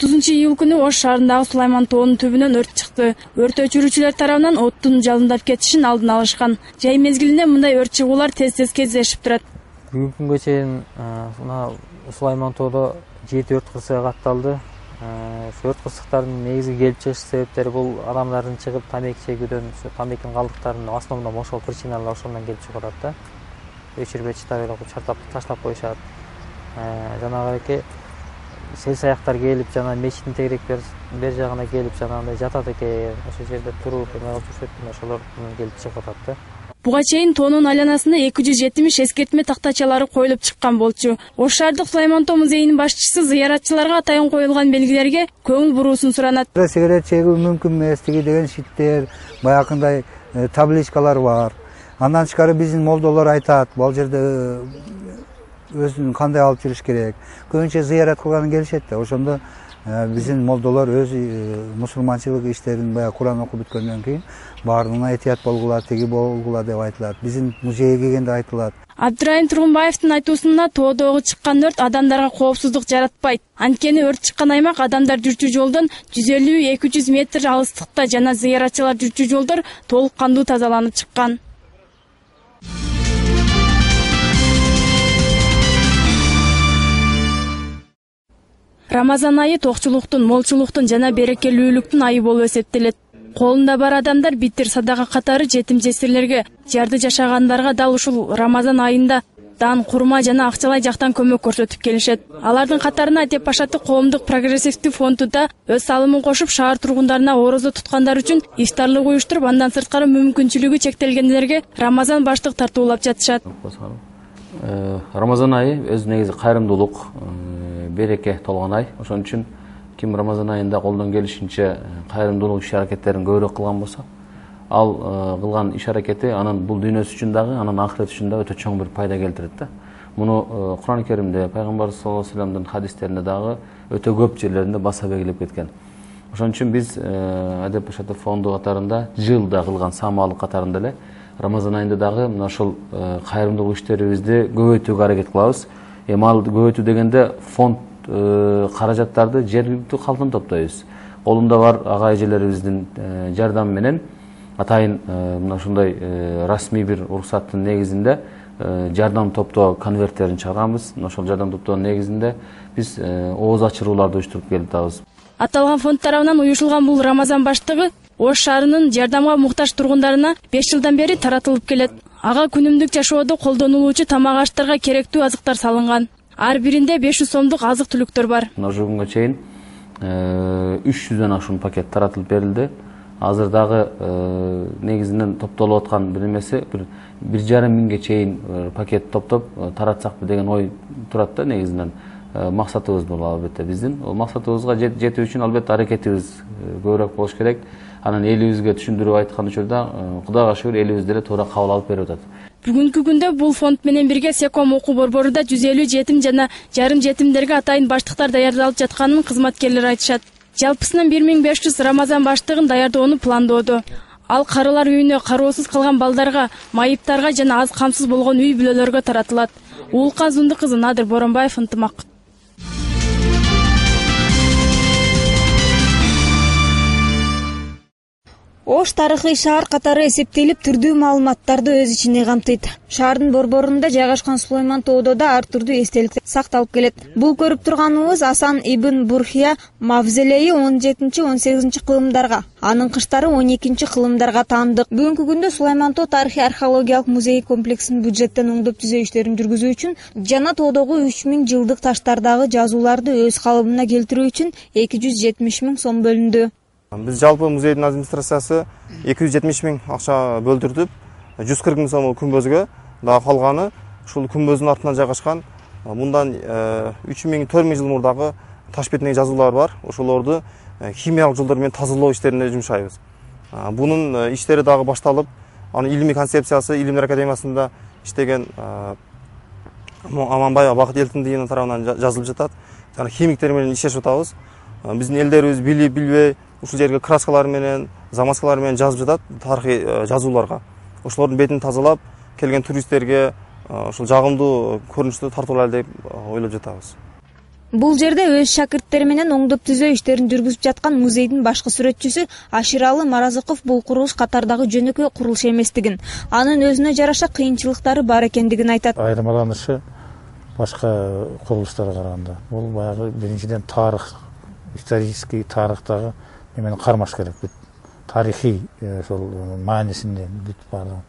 30-июль күнү Ош шаарындагы Сулайман тоонун түбүнөн өрт чыкты. Өрт өчүрүүчүлөр тарабынан оттун жалындап кетишин алдын алышкан. Жай мезгилинде мындай өрт чыгуулар тез кездешип турат. Бүгүнкү күнгө чейин Сулайман тоодо 7 өрт кырсыгы катталды. Өрт кырсыктардын негизги келип чыгыш себептери бул адамдардын чыгып тамеки чегүүдөн, тамекинин калдыктарын основном ошол причиналар ошондон келип чыгып атат да. Өчүрбөчү чартап таштап коюшат. Жанагы сел саяктар келип, жана мечиттин тегерек бер жагына келип, жанагындай жатат экен, ошол жерде туруп, ошолор келип чыгып атат да. Буга чейин тоонун айланасына 270 эскертме тактачалары коюлуп чыккан болчу. Ош шаардык Сулайман тоо музейинин башчысы зыяратчыларга атайын коюлган белгилерге көңүл буруусун суранат. Сигарет чегүү мүмкүн эмес деген шиттер, баягындай табличкалар бар. Андан тышкары биздин молдолор айтат, бул жерде өзүн кандай алып жүрүш керек. Көбүнчө зыярат кылганы келишет да. Ошондо биздин молдолор өз мусулманчылык иштерин баягы Куран окуп бүткөндөн кийин баардыгына этият болгула, теги болгула деп айтылат. Биздин музейге келгенде айтылат. Абдырайым Тургунбаевдин айтуусунда тоодогу чыккан өрт адамдарга коопсуздук жаратпайт. Анткени өрт чыккан аймак адамдар жүрчү жолдон 150-200 метр алыстыкта жана зыяратчылар жүрчү жолдор толук кандуу тазаланып чыккан. Рамазан айы токчулуктун, молчулуктун жана берекелүүлүктүн айы болуп эсептелет. Колунда бар адамдар битир садака катары жетим жесирлерге, жарды жашагандарга дал ушул Рамазан айында дан, курма жана акчалай жактан көмөк көрсөтүп келишет. Алардын катарына Атеп Ашаттык коомдук прогрессивдүү фонду да өз салымын кошуп, шаар тургундарына орозо туткандар үчүн ифтарлык уюштуруп, андан сырткары мүмкүнчүлүгү чектелгендерге Рамазан баштык тартуулап жатышат. Рамазан айы өз негизи кайрымдуулук, береке толгон ай. Ошон үчүн ким Рамазан айында колдон келишинче кайрымдуулук иш-аракеттерин көбүрөөк кылган болсо, ал кылган иш-аракети анын бул дүйнөсү үчүн дагы, анын ахирет үчүн дагы өтө чоң бир пайда келтирет да. Муну Куран Керимде, Пайгамбар саллаллаху алейхи вассаламдын хадистеринде дагы өтө көп жерлеринде баса белгилеп кеткен. Ошон үчүн биз Атеп Ашаттык фонду катарында жылда кылган самаалык катарында эле Рамазан айында дагы мына ошол кайрымдуулук иштерибизди көбөйтүүгө аракет кылабыз. Ал көбөйтүү дегенде фонд каражаттарды жергиликтүү калктан топтойбуз. Колунда бар ага эжелерибиздин жардамы менен атайын мына ушундай расмий бир уруксаттын негизинде жардам топтоо конверттерин чыгарганбыз. Ошол жардам топтоонун негизинде биз ооз ачырууларды уюштуруп келип атабыз. Аталган фонд тарабынан уюшулган бул Рамазан баштыгы Ош шаарынын жардамга муктаж тургундарына 5 жылдан бери таратылып келет. Ага күнүмдүк жашоодо колдонулуучу тамак аштарга керектүү азыктар салынган. Ар биринде 500 сомдук азык-түлүктөр бар. Ошол күнгө чейин 300дөн ашуун пакет таратылып берилди. Азыр дагы негизинен топтолуп аткан бир нерсе 1,5 миңге чейин пакет топтоп таратсакпы деген ой турат да негизинен. Максатыбыз бул албетте биздин. Ол максатыбызга жетүү үчүн албетте аракетибиз көбүрөөк болуш керек. Анан элибизге түшүндүрүп айткан учурда Кудайга шүгүр элибиз деле туура кабыл алып берип атат. Бүгүнкү күндө бул фонд менен бирге Секом окуу борборунда 150 жетим жана жарым жетимдерге атайын баштыктар даярдалып жатканын кызматкерлер айтышат. Жалпысынан 1500 Рамазан баштыгын даярдоону пландоодо. Ал карылар үйүнө кароосуз калган балдарга, майыптарга жана аз камсыз болгон үй бүлөлөргө таратылат. Уулкан Зунду кызы Надыр Боронбаев, ынтымак. Ош тарыхый шаар катары эсептелип, түрдүү маалыматтарды өз ичине камтыйт. Шаардын борборунда жайгашкан Сулайман тоодо да ар түрдүү эстеликтер сакталып келет. Бул көрүп турганыбыз Асан ибн Бурхия мавзелеи 17-18 кылымдарга, анын кыштары 12 кылымдарга таандык. Бүгүнкү күндө Сулайман тоо тарыхый археологиялык музей комплексин бюджеттен оңдоп түзөө иштерин жүргүзүү үчүн жана тоодогу 3000 жылдык таштардагы жазууларды өз калыбына келтирүү үчүн 270 000 сом бөлүндү. Biz жалпы музейдин администрациясы 270 000 акча бөлдүрдүп, 140 000 сом күмбөзгө, дагы калганы ушул күмбөздүн артынан жайгашкан мындан 3000-4000 жыл мурдагы таш бетиндеги жазуулар бар. Ошолорду химиялык жолдор менен тазалоо иштерине жумшайбыз. Бунун иштери дагы башталып, анын илимий концепциясы Илимдер академиясында иштеген Аманбай Бакыт Элтиндиевнин тарабынан жазылып жатат. Жана химиктер менен иштешип атабыз. Биздин элдерибиз билип билбей ушул жерге краскалар менен, замазкалар менен жазып жатат тарыхый жазууларга. Ошолордун бетин тазалап, келген туристтерге ушул жагымдуу көрүнүштү тартуулайлы деп ойлоп жатабыз. Бул жерде өз шакирттери менен оңдоп түзөө иштерин жүргүзүп жаткан музейдин башкы сүрөтчүсү Аширалы Маразыков бул курулуш катардагы жөнөкөй курулуш эместигин, анын өзүнө жараша кыйынчылыктары бар экендигин айтат. Айырмаланышы башка курулуштарга караганда бул баягы биринчиден тарых, исторический тарыхтагы менен кармаш керек. Тарихий ошол маанисинде бүт бардыгын.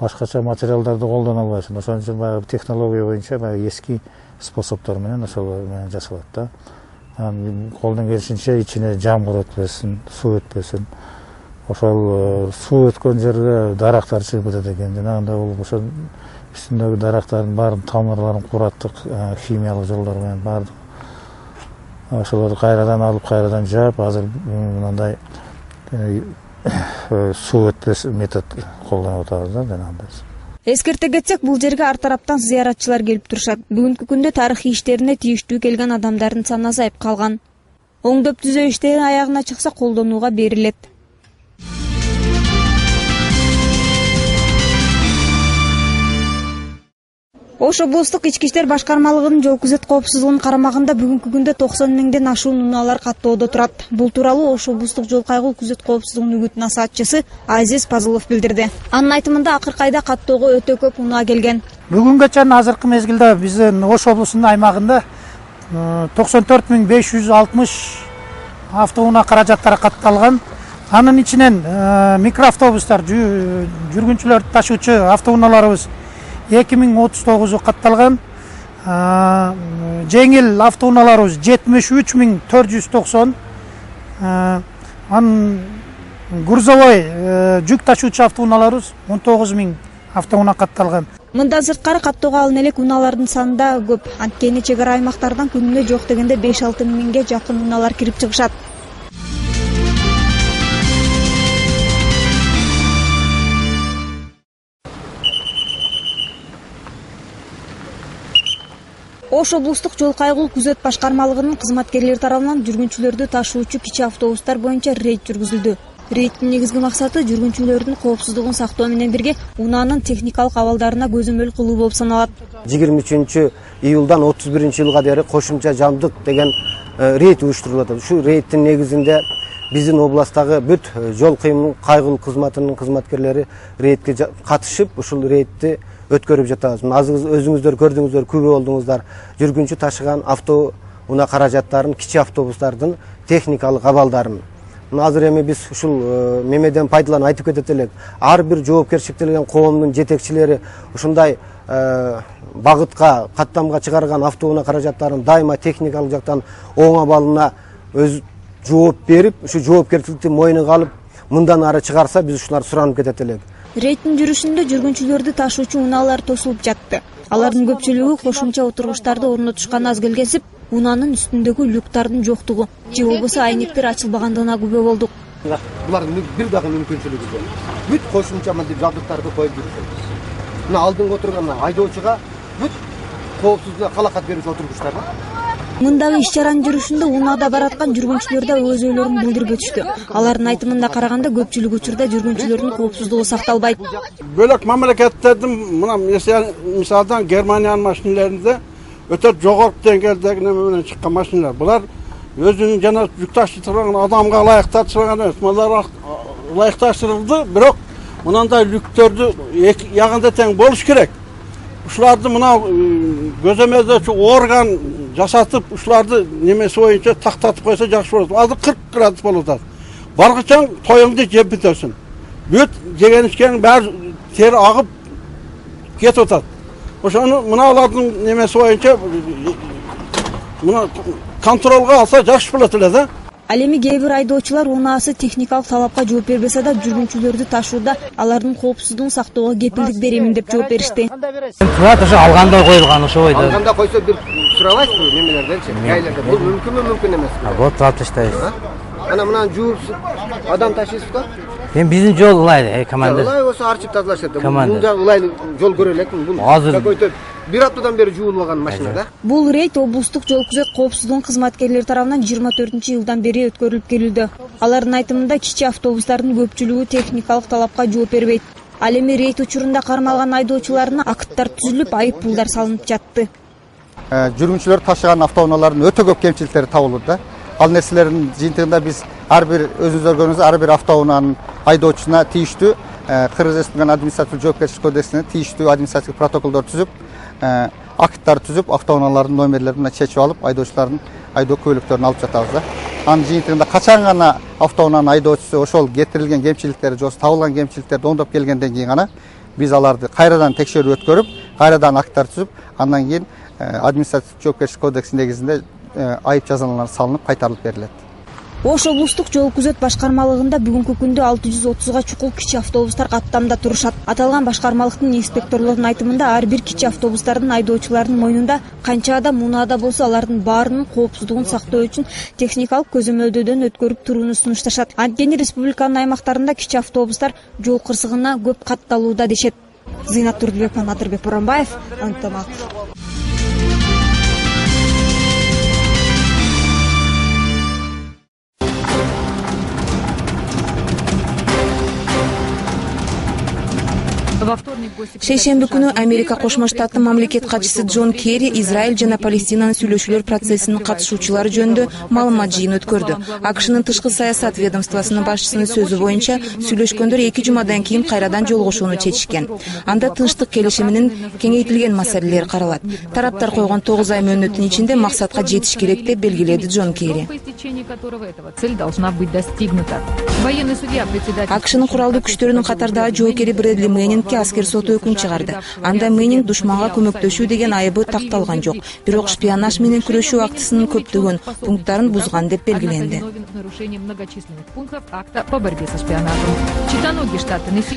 Башкача материалдарды колдоно албайсың. Ошон үчүн баягы технология боюнча баягы эски способдор менен ошол менен жасалат да. Колдон келишинче ичине жамгыр өтпөсүн, суу өтпөсүн. Ошол суу өткөн жерге дарактар чыгып кетет экен. Жанагындай болуп ошол үстүндөгү дарактардын баарын тамырларын кураттык химиялык жолдор менен баардык. Ошолорду кайрадан алып, кайрадан жаап, азыр мындай суу өтпөс метод колдонуп атабыз да жанагындай. Эскерте кетсек, бул жерге ар тараптан зыяратчылар келип турушат. Бүгүнкү күндө тарыхый иштерине тийиштүү келген адамдардын саны азайып калган. Оңдоп түзөө иштери аягына чыкса колдонууга берилет. Ош облустук ички иштер башкармалыгынын жол күзөт коопсуздугунун карамагында бүгүнкү күндө 90 миңден ашуун унаалар каттоодо турат. Бул тууралуу Ош облустук жол кайгыл күзөт коопсуздугунун үгүт насаатчысы Азиз Пазылов билдирди. Анын айтымында акыркы айда каттоого өтө көп унаа келген. Бүгүнгө чейин азыркы мезгилде биздин Ош облусунун аймагында 94.560 автоунаа каражаттары катталган. Анын ичинен микроавтобустар, жүргүнчүлөрдү ташуучу автоунааларыбыз 2039 катталган. Жеңил автоунааларыбыз 73.490. Анын грузовой жүк ташуучу автоунааларыбыз 19.000 автоунаа катталган. Мындан сырткары каттоого алын элек унаалардын саны да көп. Анткени чек ара аймактардан күнүнө жок дегенде 5-6 миңге жакын унаалар кирип чыгышат. Ош облустук жол кайгыл күзөт башкармалыгынын кызматкерлери тарабынан жүргүнчүлөрдү ташуучу кичи автобустар боюнча рейд жүргүзүлдү. Рейдтин негизги максаты жүргүнчүлөрдүн коопсуздугун сактоо менен бирге унаанын техникалык абалдарына көзөмөл кылуу болуп саналат. 23 июлдан 31 жылга дейин кошумча жамдык деген рейд уюштурулат. Ушу рейдтин негизинде биздин областтагы бүт жол кайгыл кызматынын кызматкерлери рейдке катышып, ушул рейдти өткөрүп жатабыз. Азыр өзүңүздөр көрдүңүздөр, күбө болдуңуздар. Жүргүнчү ташыган автоунаа каражаттарын, кичи автобустардын техникалык абалдарын. Азыр эми биз ушул мемеден пайдаланып айтып кетет элек. Ар бир жоопкерчиликтелген коомдун жетекчилери ушундай багытка, каттамга чыгарган автоунаа каражаттарын дайыма техникалык жактан оң абалына өз жооп берип, ушу жоопкерчиликти мойнуна алып, мындан ары чыгарса биз ушулар суранып кетет элек. Рейдтин жүрүшүндө жүргүнчүлөрдү ташуучу унаалар тосулуп жатты. Алардын көпчүлүгү кошумча отургучтарды орнотушканы аз келгесип, унаанын үстүндөгү люктардын жоктугу же болбосо айнектер ачылбагандыгына күбө болдук. Булардын бир дагы мүмкүнчүлүгү жок. Бүт кошумча мындай жабдыктарды коюп жүрүшөбүз. Мына алдыңга отурган айдоочуга бүт коопсуздукка калакат берүүчү отургучтар. Мындагы иш-чаранын жүрүшүндө унаада бараткан жүргүнчүлөр да өз ойлорун билдирип өтүштү. Алардын айтымында караганда көпчүлүк учурда жүргүнчүлөрдүн коопсуздугу сакталбайт. Бөлөк мамлекеттердин мына мисалдан Германиянын машиналарында өтө жогорку деңгээлдеги неме менен чыккан машиналар. Булар өзүнүн жана жүк ташыйдыган адамга ылайыкташырган эмес. Булар ылайыкташырылды, бирок мындай люктөрдү эки ягында тең болуш керек. Ушуларды мына көзөмөлдөчү орган жасатып, ушуларды немеси боюнча тактатып койсо жакшы болот. Азыр 40 градус болуп атат. Баргычаң тоюңду жеп бүтөсүн. Бүт жеген ичкенин баары тери агып кетип атат. Ошону мына алардын немеси боюнча мына контролго алса жакшы болот эле да. Ал эми кээ бир айдоочулар унаасы техникалык талапка жооп бербесе да жүргүнчүлөрдү ташууда алардын коопсуздугун сактоого кепилдик беремин деп жооп беришти. Турат ошо алганда коюлган ошо бойдо. Алганда койсо бир сурабайсызбы немелерденчи? Жайларда бул мүмкүнбү, мүмкүн эмеспи? Вот таап таштайбыз. Ана мынаны жууп адам ташыйсыз го? Эми биздин жол ылай, командир. Ылай болсо арчып тазалашат. Мында ылай жол көрө элекмин. Бул какой-то бир аптадан бери жуулган машина да. Бул рейд облустук жол күзөт коопсуздугунун кызматкерлери тарабынан 24-жылдан бери өткөрүлүп келүүдө. Алардын айтымында кичи автобустардын көпчүлүгү техникалык талапка жооп бербейт. Ал эми рейд учурунда кармалган айдоочуларына акыттар түзүлүп, айып пулдар салынып жатты. Жүргүнчүлөр ташыган автоунаалардын өтө көп кемчиликтери табылды. Ал нерселердин жыйынтыгында биз ар бир өзүңүздөр көрдүңүздөр, ар бир автоунаанын айдоочусуна тийиштүү Кыргыз Республикасынын административдик жоопкерчилик кодексине тийиштүү административдик протоколдор түзүп, акттар түзүп, автоунаалардын номерлерин чечип алып, айдоочулардын айдоо көйлөктөрүн алып жатабыз да. Анын жыйынтыгында качан гана автоунаанын айдоочусу ошол кетирилген кемчиликтерди же табылган кемчиликтерди оңдоп келгенден кийин гана биз аларды кайрадан текшерүү өткөрүп, кайрадан акттар түзүп, андан кийин административдик жоопкерчилик кодекси негизинде айып жазалары салынып кайтарылып берилет. Ош облустук жол күзөт башкармалыгында бүгүнкү күндө 630га чукул кичи автобустар каттамда турушат. Аталган башкармалыктын инспекторлорунун айтымында ар бир кичи автобустардын айдоочуларынын мойнунда канча адам унаада болсо алардын баарынын коопсуздугун сактоо үчүн техникалык көзөмөлдөөдөн өткөрүп турууну сунушташат. Анткени республиканын аймактарында кичи автобустар жол кырсыгына көп катталууда дешет. Зинат Турдубекова, Надырбек Боронбаев, Ынтымак. Шейшемби күнү Америка Кошмо Штаттын мамлекет катчысы Джон Керри Израиль жана Палестинанын сүйлөшүүлөр процессинин катышуучулары жөнүндө маалымат жыйын өткөрдү. АКШнын тышкы саясат ведомствосунун башчысынын сөзү боюнча, сүйлөшкөндөр 2 жумадан кийин кайрадан жолугушууну чечишкен. Анда тынчтык келишиминин кеңейтилген маселелери каралат. Тараптар койгон 9 ай мөөнөттүн ичинде максатка жетиш керек деп белгиледи Джон Керри. АКШнын куралдуу күчтөрүнүн катардагы жоокери Брэдли Мэнингке аскер соту өкүм чыгарды. Анда Мэнинг душманга көмөктөшүү деген айыбы такталган жок. Бирок шпионаж менен күрөшүү актысынын көптөгөн пункттарын бузган деп белгиленди.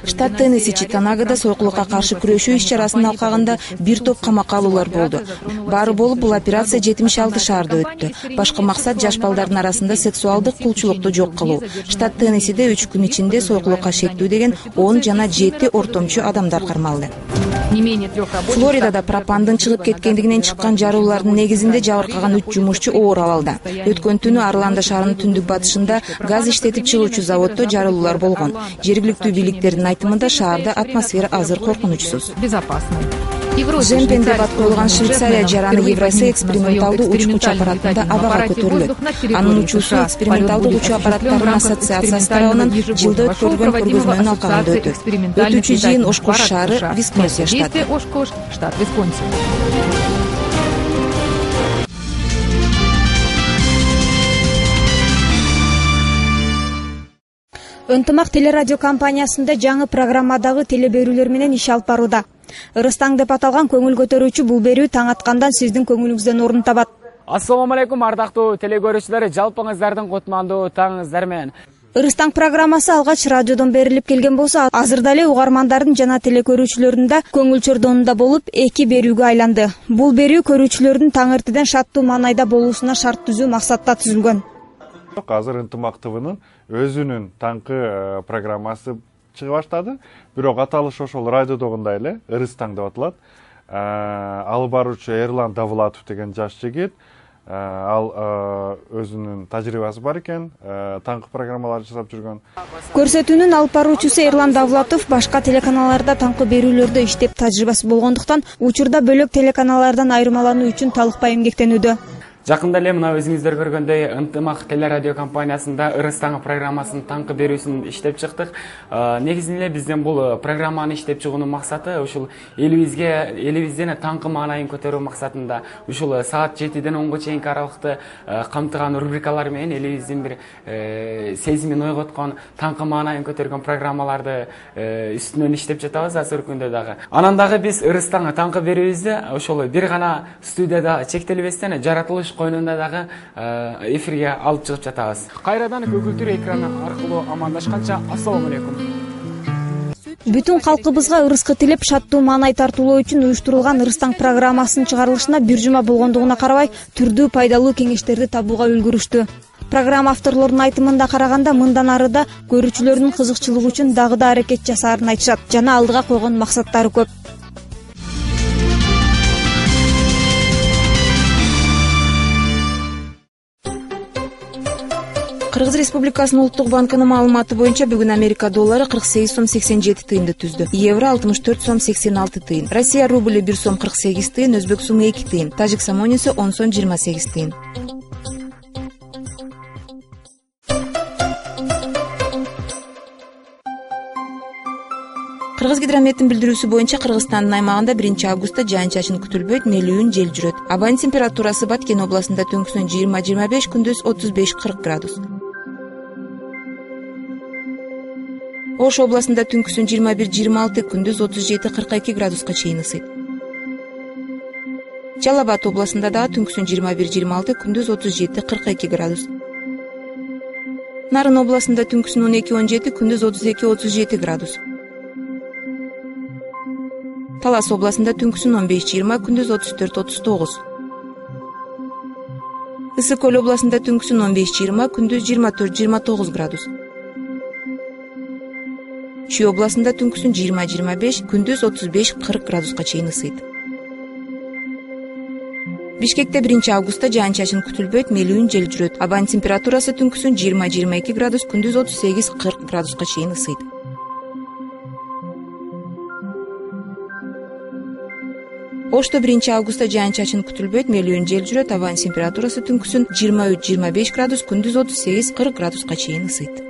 Штат Теннесси Читтанагада сойкулукка каршы күрөшүү иш-чарасын алкагында бир топ камакка алуулар болду. Баары болуп, бул операция 76 шаарда өттү. Башкы максат жаш балдардын арасында сексуалдык кулчулукту жок кылуу. Штат Теннессиде 3 күн ичинде сойкулукка шектүү деген 10 жана 7 ортомчу адамдар кармалды. Флоридада пропандын чыгып кеткендигинен чыккан жарылуулардын негизинде жабыркаган 3 жумушчу оор абалда. Өткөн түнү Орландо шаарынын түндүк батышында газ иштетип чыгуучу заводдо жарылуулар болгон. Жергиликтүү бийликтердин айтымында шаарда атмосфера азыр коркунучсуз. Жемпен деп ат коюлган Швейцария жараны Евросе эксперименталдуу учкуч аппаратында абага көтөрүлөт. Анын учуусу эксперименталдуу учуу аппараттарынын ассоциациясы тарабынан жылда өткөрүлгөн көргөзмөнүн алкагында өтөт. Өтүүчү жыйын Ошкош шаары, Висконсин штаты. Ынтымак телерадио компаниясында жаңы программадагы телеберүүлөр менен иш алып барууда. Ырыстаң деп аталган көңүл көтөрүүчү бул берүү таң аткандан сиздин көңүлүңүздөн орун табат. Ассаламу алейкум ардактуу телегөрүүчүлөр, жалпыңыздардын кутмандуу таңыңыздар менен. Ырыстаң программасы алгач радиодон берилип келген болсо, азырда эле угармандардын жана телекөрүүчүлөрдүн да көңүл чордонунда болуп, 2 берүүгө айланды. Бул берүү көрүүчүлөрдүн таң эртеден шаттуу маанайда болуусуна шарт түзүү максатта түзүлгөн. Азыр Ынтымак ТВнын өзүнүн таңкы программасы чыга баштады. Бирок аталыш ошол радиодогундай эле Ырыстаң деп аталат. Алып баруучу Эрлан Давлатов деген жаш жигит. Ал өзүнүн тажрыйбасы бар экен, таңкы программалар жасап жүргөн. Көрсөтүүнүн алып баруучусу Эрлан Давлатов башка телеканалларда таңкы берүүлөрдө иштеп тажрыйбасы болгондуктан учурда бөлөк телеканалардан айырмалануу үчүн талыкпай эмгектенүүдө. Жакында эле мына өзүңүздөр көргөндөй Ынтымак телерадио компаниясында Ырыстаң программасынын таңкы берүүсүн иштеп чыктык. Негизинен эле биздин бул программаны иштеп чыгуунун максаты ушул элибизден таңкы маанайын көтөрүү максатында ушул саат 7ден 10го чейинки аралыкты камтыган рубрикалар менен элибиздин бир сезимин ойготкон, таңкы маанайын көтөргөн программаларды үстүнөн иштеп жатабыз азыркы күндө дагы. Анан дагы биз Ырыстаң таңкы берүүбүздө ошол бир гана студияда чектелбестен жаратылыш койнунда дагы эфирге алып чыгып жатабыз. Кайрадан көгүлтүр экраны аркылуу амандашканча ассаламу алейкум. Бүтүн калкыбызга ырыскы тилеп шаттуу маанай тартуулоо үчүн уюштурулган Ырыстаң программасынын чыгарылышына 1 жума болгондугуна карабай, түрдүү пайдалуу кеңештерди табууга үлгүрүштү. Программа авторлорунун айтымында караганда, мындан арыда көрүүчүлөрдүн кызыкчылыгы үчүн дагы да аракет жасаарын айтышат жана алдыга койгон максаттары көп. Кыргыз Республикасынын Улуттук банкынын маалыматы боюнча бүгүн Америка доллары 48 сом 87 тыйынды түздү. Евро 64 сом 86 тыйын. Россия рублі 1 сом 48 тыйын, Өзбек сумы 2 тыйын. Тажик самонесі 10 сом 28 тыйын. Кыргыз гидрометтин билдирүүсү боюнча Кыргызстандын аймагында 1-августта жаан-чачын күтүлбөйт, нелүүн жел жүрөт. Абанын температурасы Баткен областында түнкүсүн 20-25, күндүз 35-40 градус. Ош областында түнкүсүн 21-26, күндүз 37-42 градуска чейин ысыйт. Жалал Абад областында дагы түнкүсүн 21-26, күндүз 37-42 градус. Нарын областында түнкүсүн 12-17, күндүз 32-37 градус. Талас областында түнкүсүн 15-20, күндүз 34-39. Ысык Көл областында түнкүсүн 15-20, күндүз 24-29 градус. Чүй областында түнкүсүн 20-25, күндүз 35-40 градуска чейин ысыйт. Бишкекте 1-августта жаан-чачын күтүлбөйт, нелүүн жел жүрөт. Абанын температурасы түнкүсүн 20-22 градус, күндүз 38-40 градуска чейин ысыйт. Ошто 1-августта жаан-чачын күтүлбөйт, нелүүн жел жүрөт. Абанын температурасы түнкүсүн 23-25 градус, күндүз 38-40 градуска чейин ысыйт.